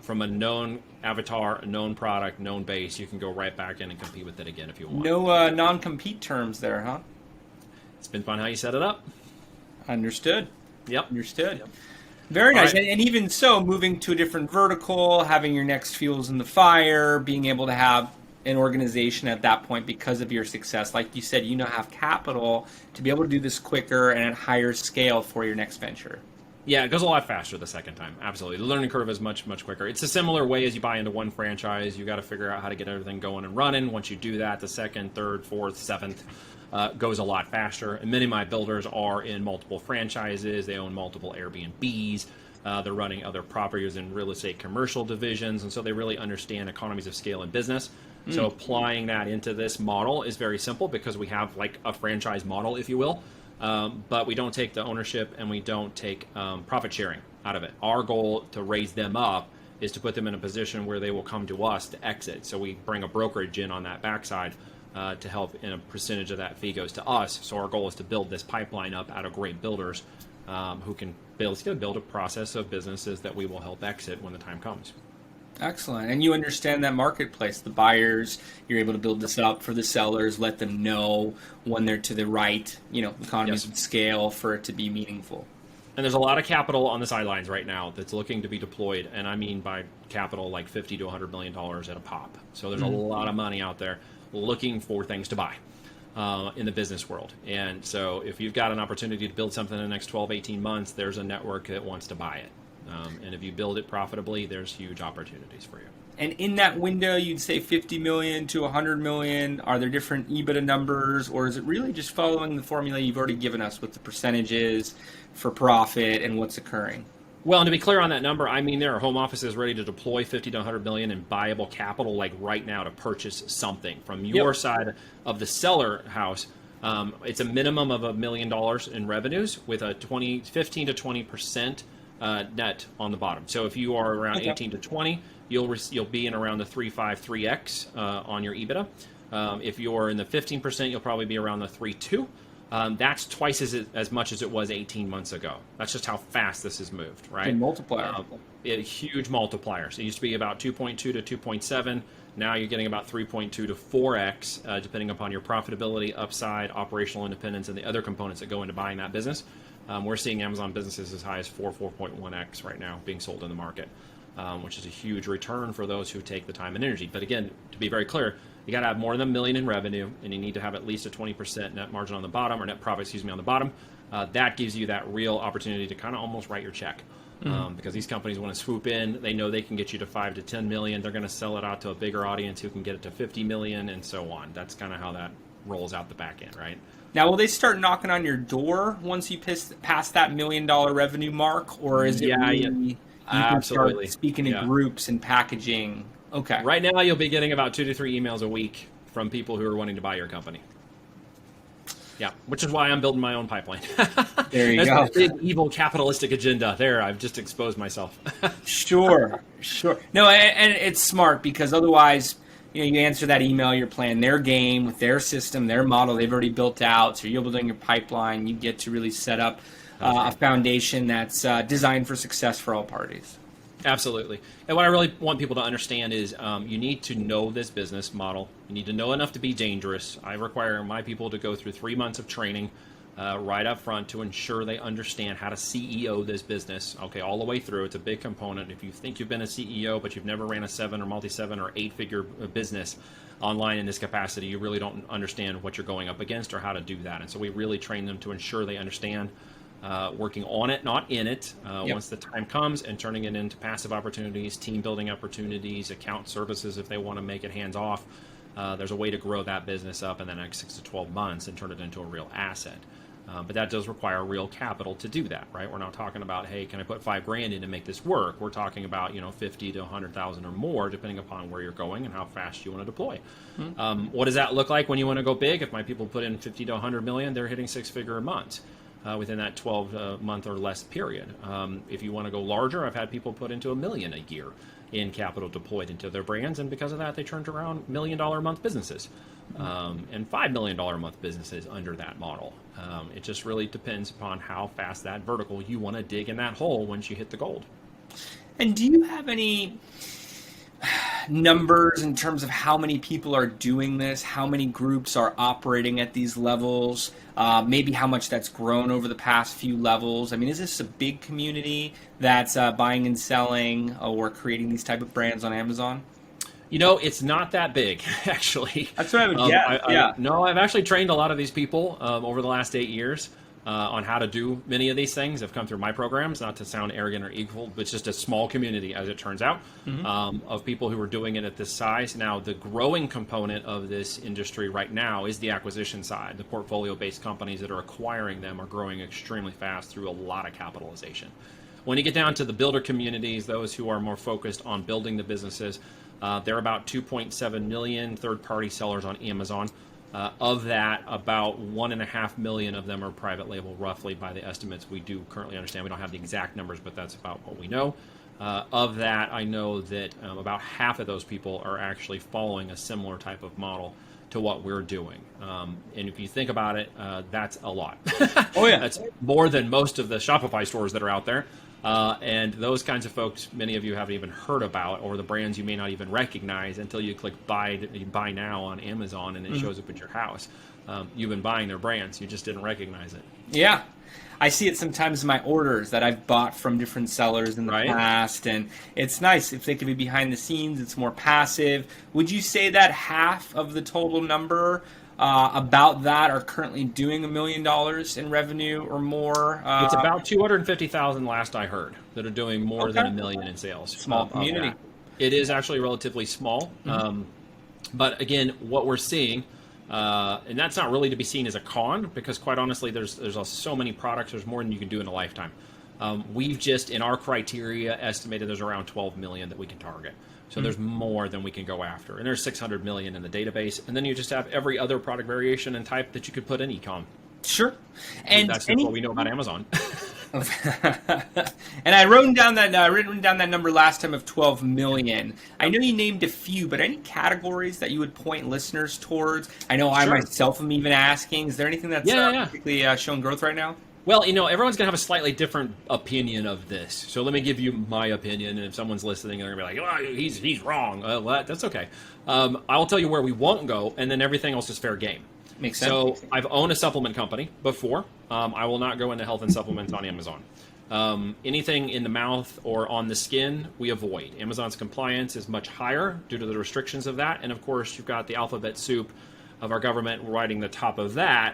From a known avatar, a known product, known base, you can go right back in and compete with it again if you want. No non-compete terms there, huh? It's been fun how you set it up. Understood. Yep. Understood. Yep. Very nice. Right. And even so, moving to a different vertical, having your next fuels in the fire, being able to have an organization at that point because of your success. Like you said, have capital to be able to do this quicker and at higher scale for your next venture. Yeah, it goes a lot faster the second time. Absolutely. The learning curve is much, much quicker. It's a similar way as you buy into one franchise. You got to figure out how to get everything going and running. Once you do that, the second, third, fourth, seventh goes a lot faster. And many of my builders are in multiple franchises. They own multiple Airbnbs. They're running other properties in real estate commercial divisions. And so they really understand economies of scale in business. So applying that into this model is very simple because we have like a franchise model, if you will. But we don't take the ownership and we don't take profit sharing out of it. Our goal to raise them up is to put them in a position where they will come to us to exit. So we bring a brokerage in on that backside to help, and a percentage of that fee goes to us. So our goal is to build this pipeline up out of great builders who can build a process of businesses that we will help exit when the time comes. Excellent. And you understand that marketplace, the buyers, you're able to build this up for the sellers, let them know when they're to the right, economies Yes. of scale for it to be meaningful. And there's a lot of capital on the sidelines right now that's looking to be deployed, and I mean by capital like 50 to 100 million dollars at a pop. So there's a lot of money out there looking for things to buy in the business world. And so if you've got an opportunity to build something in the next 12, 18 months, there's a network that wants to buy it. And if you build it profitably, there's huge opportunities for you. And in that window, you'd say 50 million to 100 million. Are there different Ebitda numbers, or is it really just following the formula you've already given us with the percentages for profit and what's occurring? Well, and to be clear on that number, I mean there are home offices ready to deploy 50 to 100 million in buyable capital, like right now, to purchase something from your side of the seller house. It's a minimum of $1 million in revenues with a 15 to 20% net on the bottom. So if you are around 18 to 20, you'll be in around the 3.5, 3x on your EBITDA. If you're in the 15%, you'll probably be around the 3.2. That's twice as much as it was 18 months ago. That's just how fast this has moved, right? A multiplier. Huge multipliers. It used to be about 2.2 to 2.7. Now you're getting about 3.2 to 4x, depending upon your profitability, upside, operational independence, and the other components that go into buying that business. We're seeing Amazon businesses as high as 4.1x right now being sold in the market, which is a huge return for those who take the time and energy. But again, to be very clear, you got to have more than $1 million in revenue, and you need to have at least a 20% net margin on the bottom, or net profit, on the bottom. That gives you that real opportunity to kind of almost write your check. Because these companies want to swoop in, they know they can get you to 5 to 10 million. They're going to sell it out to a bigger audience who can get it to 50 million, and so on. That's kind of how that rolls out the back end, right? Now, will they start knocking on your door once you pass that $1 million revenue mark, or is it you can start speaking in groups and packaging? Okay. Right now, you'll be getting about 2 to 3 emails a week from people who are wanting to buy your company. Yeah, which is why I'm building my own pipeline. There you go. That's my big evil capitalistic agenda. There, I've just exposed myself. Sure. No, and it's smart because otherwise, you answer that email, you're playing their game with their system, their model they've already built out. So you're building your pipeline. You get to really set up a foundation that's designed for success for all parties. Absolutely. And what I really want people to understand is you need to know this business model. You need to know enough to be dangerous. I require my people to go through 3 months of training right up front to ensure they understand how to CEO this business, all the way through. It's a big component. If you think you've been a CEO, but you've never ran a 7 or multi-7 or 8-figure business online in this capacity, you really don't understand what you're going up against or how to do that. And so we really train them to ensure they understand working on it, not in it, once the time comes, and turning it into passive opportunities, team building opportunities, account services if they want to make it hands off. There's a way to grow that business up in the next 6 to 12 months and turn it into a real asset. But that does require real capital to do that, right? We're not talking about, hey, can I put $5,000 in to make this work? We're talking about, 50 to 100,000 or more, depending upon where you're going and how fast you want to deploy. What does that look like when you want to go big? If my people put in 50 to 100 million, they're hitting 6-figure a month. Within that 12-month or less period. If you want to go larger, I've had people put into $1 million a year in capital deployed into their brands, and because of that, they turned around $1 million a month businesses and $5 million a month businesses under that model. It just really depends upon how fast that vertical you want to dig in that hole once you hit the gold. And do you have any numbers in terms of how many people are doing this, how many groups are operating at these levels, maybe how much that's grown over the past few levels? I mean, is this a big community that's buying and selling or creating these type of brands on Amazon? It's not that big, actually. That's what I would guess. No, I've actually trained a lot of these people over the last 8 years on how to do many of these things. I've come through my programs, not to sound arrogant or equal, but it's just a small community, as it turns out, of people who are doing it at this size. Now, the growing component of this industry right now is the acquisition side. The portfolio-based companies that are acquiring them are growing extremely fast through a lot of capitalization. When you get down to the builder communities, those who are more focused on building the businesses, there are about 2.7 million third-party sellers on Amazon. Of that, about 1.5 million of them are private label, roughly, by the estimates we do currently understand. We don't have the exact numbers, but that's about what we know. Of that, I know that about half of those people are actually following a similar type of model to what we're doing. And if you think about it, that's a lot. Oh, yeah. That's more than most of the Shopify stores that are out there. And those kinds of folks, many of you haven't even heard about, or the brands you may not even recognize until you click buy now on Amazon and it shows up at your house. You've been buying their brands, you just didn't recognize it. Yeah. I see it sometimes in my orders that I've bought from different sellers in the Right. past, and it's nice if they can be behind the scenes. It's more passive. Would you say that half of the total number about that are currently doing $1 million in revenue or more? It's about 250,000 last I heard that are doing more than $1 million in sales. Small community. It is actually relatively small, but again, what we're seeing. And that's not really to be seen as a con, because quite honestly, there's so many products. There's more than you can do in a lifetime. We've just, in our criteria, estimated there's around 12 million that we can target. So there's more than we can go after. And there's 600 million in the database. And then you just have every other product variation and type that you could put in e-com. Sure. And that's what we know about Amazon. And I wrote down that number last time of 12 million. I know you named a few, but any categories that you would point listeners towards? I know I myself am even asking. Is there anything that's particularly showing growth right now? Well, everyone's going to have a slightly different opinion of this. So let me give you my opinion, and if someone's listening, they're going to be like, oh, he's wrong. That's okay. I will tell you where we won't go, and then everything else is fair game. Makes sense. So I've owned a supplement company before. I will not go into health and supplements on Amazon. Anything in the mouth or on the skin, we avoid. Amazon's compliance is much higher due to the restrictions of that. And of course, you've got the alphabet soup of our government riding the top of that,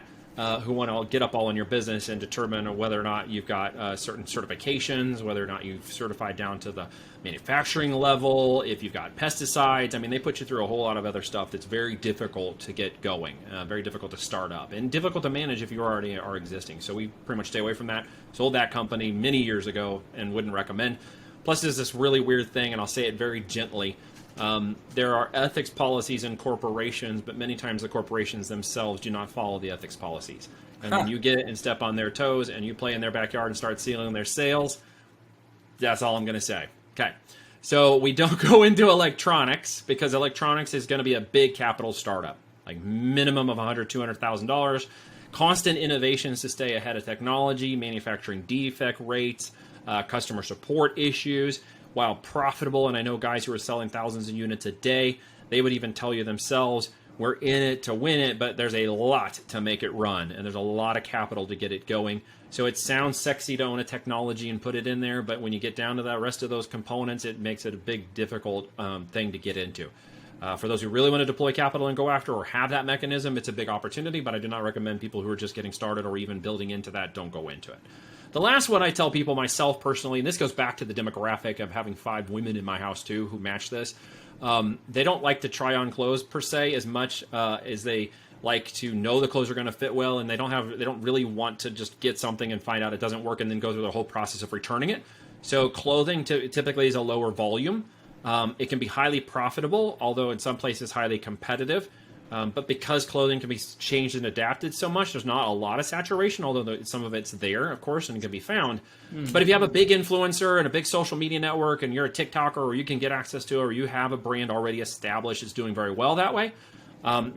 who want to get up all in your business and determine whether or not you've got certain certifications, whether or not you've certified down to the manufacturing level, if you've got pesticides. I mean, they put you through a whole lot of other stuff that's very difficult to get going, very difficult to start up, and difficult to manage if you already are existing. So we pretty much stay away from that. Sold that company many years ago and wouldn't recommend. Plus, there's this really weird thing, and I'll say it very gently. There are ethics policies in corporations, but many times the corporations themselves do not follow the ethics policies. And when you get and step on their toes and you play in their backyard and start stealing their sales, that's all I'm going to say. Okay. So we don't go into electronics, because electronics is going to be a big capital startup, like minimum of $100,000, $200,000. Constant innovations to stay ahead of technology, manufacturing defect rates, customer support issues. While profitable, and I know guys who are selling thousands of units a day, they would even tell you themselves, we're in it to win it, but there's a lot to make it run, and there's a lot of capital to get it going. So it sounds sexy to own a technology and put it in there, but when you get down to the rest of those components, it makes it a big, difficult thing to get into. For those who really want to deploy capital and go after or have that mechanism, it's a big opportunity, but I do not recommend people who are just getting started or even building into that don't go into it. The last one I tell people, myself personally, and this goes back to the demographic of having 5 women in my house too who match this. They don't like to try on clothes per se as much as they like to know the clothes are going to fit well, and they don't really want to just get something and find out it doesn't work and then go through the whole process of returning it. So clothing typically is a lower volume. It can be highly profitable, although in some places highly competitive. But because clothing can be changed and adapted so much, there's not a lot of saturation, although some of it's there, of course, and it can be found. But if you have a big influencer and a big social media network and you're a TikToker, or you can get access to it, or you have a brand already established that's doing very well that way,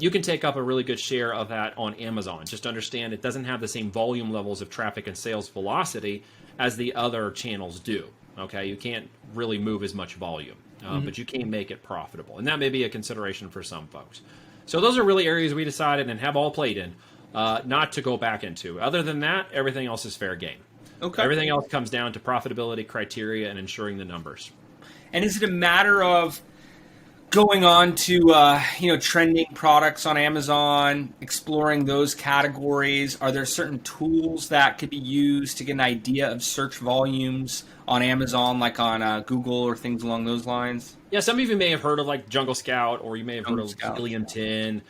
you can take up a really good share of that on Amazon. Just understand it doesn't have the same volume levels of traffic and sales velocity as the other channels do. Okay, you can't really move as much volume, but you can make it profitable. And that may be a consideration for some folks. So those are really areas we decided and have all played in not to go back into. Other than that, everything else is fair game. Okay. Everything else comes down to profitability criteria and ensuring the numbers. And is it a matter of going on to trending products on Amazon, exploring those categories? Are there certain tools that could be used to get an idea of search volumes on Amazon, like on Google or things along those lines? Yeah, some of you may have heard of like Jungle Scout, or you may have heard of Scout. Helium 10.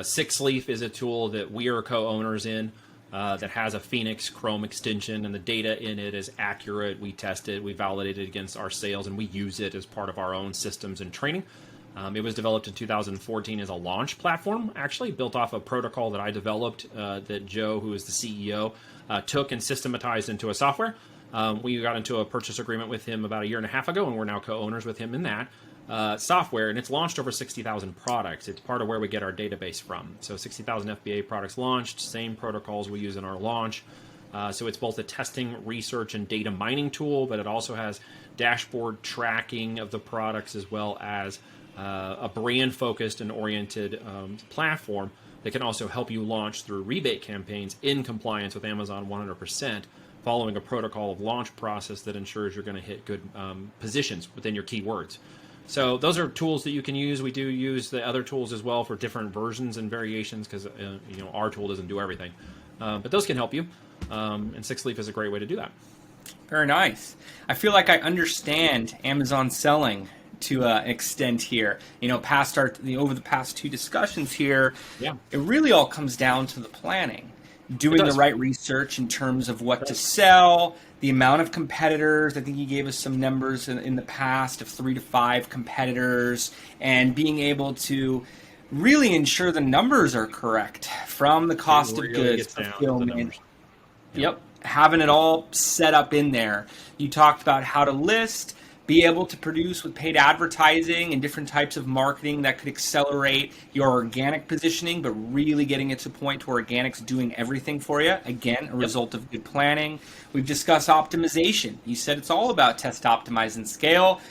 Six Leaf is a tool that we are co-owners in that has a Phoenix Chrome extension, and the data in it is accurate. We test it, we validate it against our sales, and we use it as part of our own systems and training. It was developed in 2014 as a launch platform, actually built off a protocol that I developed that Joe, who is the CEO, took and systematized into a software. We got into a purchase agreement with him about 1.5 years ago, and we're now co-owners with him in that software, and it's launched over 60,000 products. It's part of where we get our database from. So 60,000 FBA products launched, same protocols we use in our launch. So it's both a testing, research, and data mining tool, but it also has dashboard tracking of the products as well as a brand-focused and oriented platform that can also help you launch through rebate campaigns in compliance with Amazon 100%, following a protocol of launch process that ensures you're going to hit good positions within your keywords. So those are tools that you can use. We do use the other tools as well for different versions and variations because our tool doesn't do everything. But those can help you, and Six Leaf is a great way to do that. Very nice. I feel like I understand Amazon selling to an extent here. Over the past two discussions here, it really all comes down to the planning, doing the right research in terms of what to sell, the amount of competitors. I think you gave us some numbers in the past of 3 to 5 competitors, and being able to really ensure the numbers are correct from the cost of goods, fulfillment. Yep. Having it all set up in there. You talked about how to list, be able to produce with paid advertising and different types of marketing that could accelerate your organic positioning, but really getting it to a point where organic's doing everything for you. Again, a result of good planning. We've discussed optimization. You said it's all about test, optimize, and scale.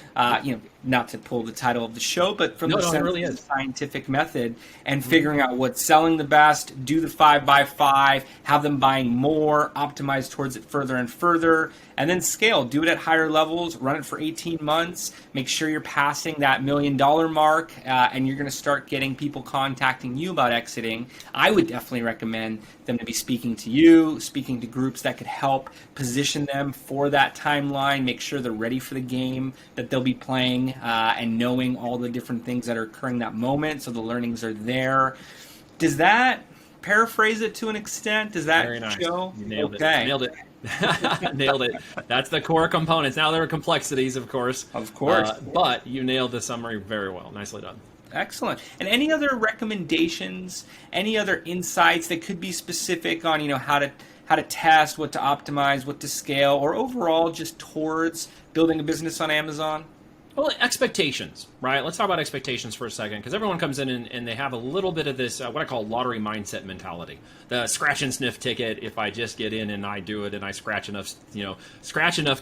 Not to pull the title of the show, but from the scientific method and figuring out what's selling the best, do the 5x5, have them buying more, optimize towards it further and further, and then scale. Do it at higher levels, run it for 18 months, make sure you're passing that $1 million mark, and you're going to start getting people contacting you about exiting. I would definitely recommend them to be speaking to you, speaking to groups that could help position them for that timeline, make sure they're ready for the game that they'll be playing, and knowing all the different things that are occurring that moment, so the learnings are there. Does that paraphrase it to an extent? Does that show? You nailed it. Nailed it. Nailed it. That's the core components. Now there are complexities, of course. Of course. But you nailed the summary very well. Nicely done. Excellent. And any other recommendations, any other insights that could be specific on, how to test, what to optimize, what to scale, or overall just towards building a business on Amazon? Well, expectations, right? Let's talk about expectations for a second, because everyone comes in and they have a little bit of this, what I call lottery mindset mentality. The scratch and sniff ticket, if I just get in and I do it and I scratch enough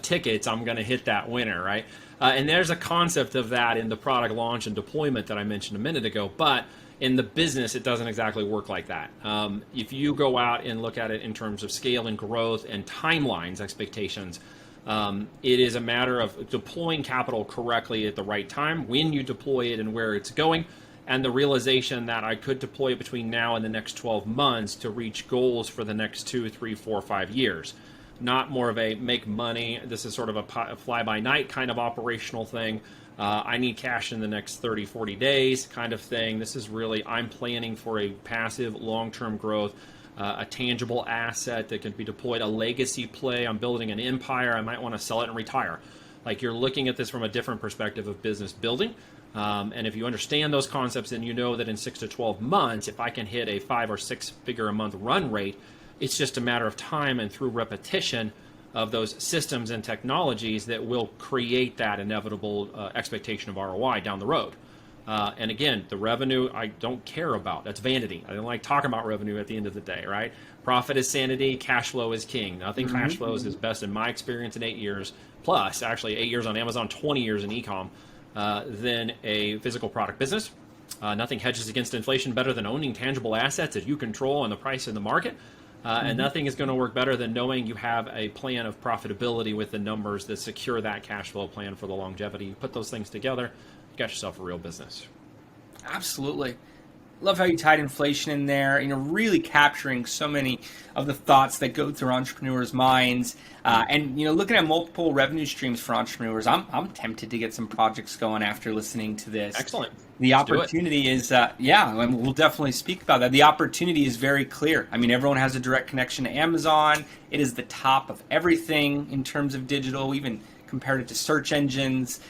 tickets, I'm going to hit that winner, right? And there's a concept of that in the product launch and deployment that I mentioned a minute ago, but in the business, it doesn't exactly work like that. If you go out and look at it in terms of scale and growth and timelines, expectations, it is a matter of deploying capital correctly at the right time, when you deploy it and where it's going, and the realization that I could deploy it between now and the next 12 months to reach goals for the next 2, 3, 4, 5 years. Not more of a make money, this is sort of a fly-by-night kind of operational thing. I need cash in the next 30, 40 days kind of thing. This is really, I'm planning for a passive long-term growth, a tangible asset that can be deployed, a legacy play. I'm building an empire. I might want to sell it and retire. Like, you're looking at this from a different perspective of business building. And if you understand those concepts, and you know that in 6 to 12 months, if I can hit a 5 or 6 figure a month run rate, it's just a matter of time and through repetition of those systems and technologies that will create that inevitable expectation of ROI down the road. And again, the revenue I don't care about. That's vanity. I don't like talking about revenue at the end of the day, right? Profit is sanity. Cash flow is king. Nothing cash flows is best in my experience in 8 years, plus actually 8 years on Amazon, 20 years in e-com, than a physical product business. Nothing hedges against inflation better than owning tangible assets that you control and the price in the market. And nothing is going to work better than knowing you have a plan of profitability with the numbers that secure that cash flow plan for the longevity. You put those things together, you got yourself a real business. Absolutely. Love how you tied inflation in there, really capturing so many of the thoughts that go through entrepreneurs' minds. And, looking at multiple revenue streams for entrepreneurs, I'm tempted to get some projects going after listening to this. Excellent. The opportunity is, and we'll definitely speak about that. The opportunity is very clear. I mean, everyone has a direct connection to Amazon. It is the top of everything in terms of digital, even compared it to search engines,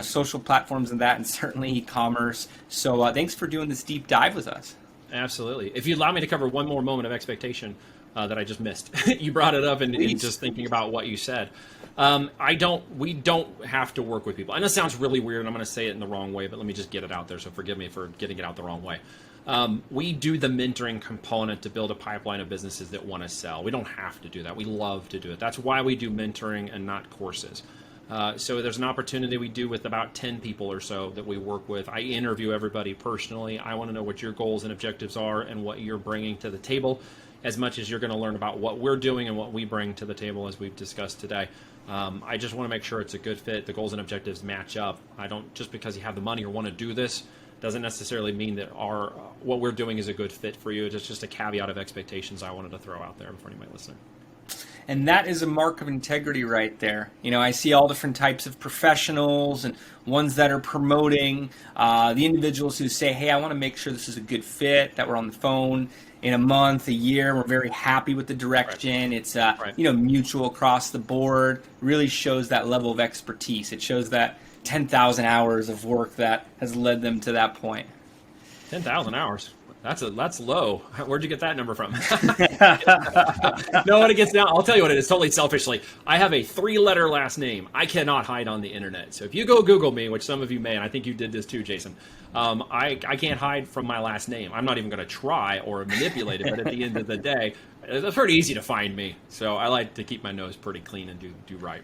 social platforms and that, and certainly e-commerce. So thanks for doing this deep dive with us. Absolutely. If you'd allow me to cover one more moment of expectation that I just missed. You brought it up in just thinking about what you said. We don't have to work with people. And it sounds really weird, and I'm going to say it in the wrong way, but let me just get it out there, so forgive me for getting it out the wrong way. We do the mentoring component to build a pipeline of businesses that want to sell. We don't have to do that. We love to do it. That's why we do mentoring and not courses. So there's an opportunity we do with about 10 people or so that we work with. I interview everybody personally. I want to know what your goals and objectives are and what you're bringing to the table, as much as you're going to learn about what we're doing and what we bring to the table, as we've discussed today. I just want to make sure it's a good fit. The goals and objectives match up. I don't, just because you have the money or want to do this, doesn't necessarily mean that what we're doing is a good fit for you. It's just a caveat of expectations I wanted to throw out there for anybody listening. And that is a mark of integrity right there. I see all different types of professionals and ones that are promoting, the individuals who say, hey, I want to make sure this is a good fit, that we're on the phone in a month, a year, we're very happy with the direction. Right. It's mutual across the board. Really shows that level of expertise. It shows that 10,000 hours of work that has led them to that point. 10,000 hours. That's low. Where'd you get that number from? No, when it gets down, I'll tell you what it is, totally selfishly. I have a 3-letter last name. I cannot hide on the internet. So if you go Google me, which some of you may, and I think you did this too, Jason, I can't hide from my last name. I'm not even going to try or manipulate it, but at the end of the day, it's pretty easy to find me. So I like to keep my nose pretty clean and do right.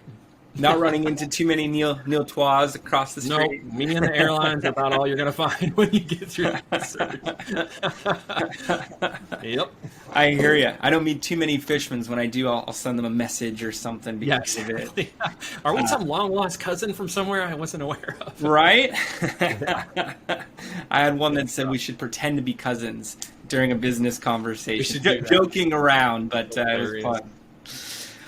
Not running into too many Neil Twas across the street. No, me and the airlines are about all you're going to find when you get through that search. Yep. I hear you. I don't meet too many Fishmans. When I do, I'll send them a message or something because of it. Are we some long-lost cousin from somewhere I wasn't aware of? Right? I had one that said we should pretend to be cousins during a business conversation. Joking around, but it was fun.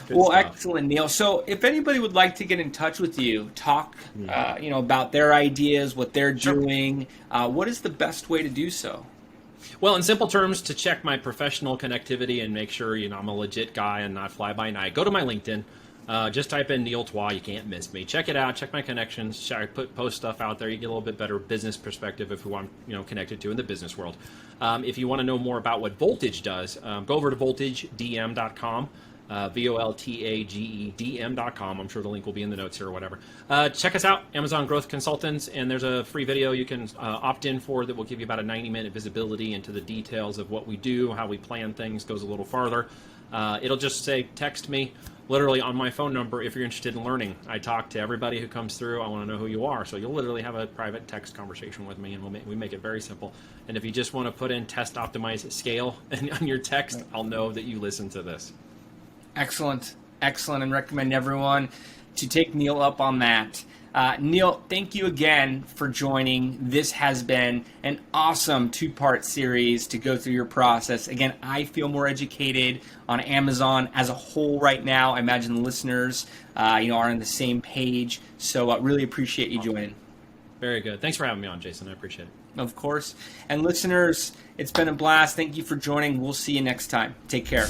Good stuff. Excellent, Neil. So if anybody would like to get in touch with you, talk about their ideas, what they're doing, what is the best way to do so? Well, in simple terms, to check my professional connectivity and make sure I'm a legit guy and not fly by night, go to my LinkedIn. Just type in Neil Twa. You can't miss me. Check it out. Check my connections. I post stuff out there. You get a little bit better business perspective of who I'm connected to in the business world. If you want to know more about what Voltage does, go over to voltagedm.com. voltagedm.com. I'm sure the link will be in the notes here or whatever. Check us out, Amazon Growth Consultants, and there's a free video you can opt in for that will give you about a 90-minute visibility into the details of what we do, how we plan things, goes a little farther. It'll just say, text me, literally on my phone number if you're interested in learning. I talk to everybody who comes through. I want to know who you are. So you'll literally have a private text conversation with me, and we make it very simple. And if you just want to put in test optimize scale on your text, I'll know that you listen to this. Excellent, and recommend everyone to take Neil up on that. Neil, thank you again for joining. This has been an awesome 2-part series to go through your process. Again, I feel more educated on Amazon as a whole right now. I imagine the listeners, are on the same page. So really appreciate you joining. Very good. Thanks for having me on, Jason. I appreciate it. Of course. And listeners, it's been a blast. Thank you for joining. We'll see you next time. Take care.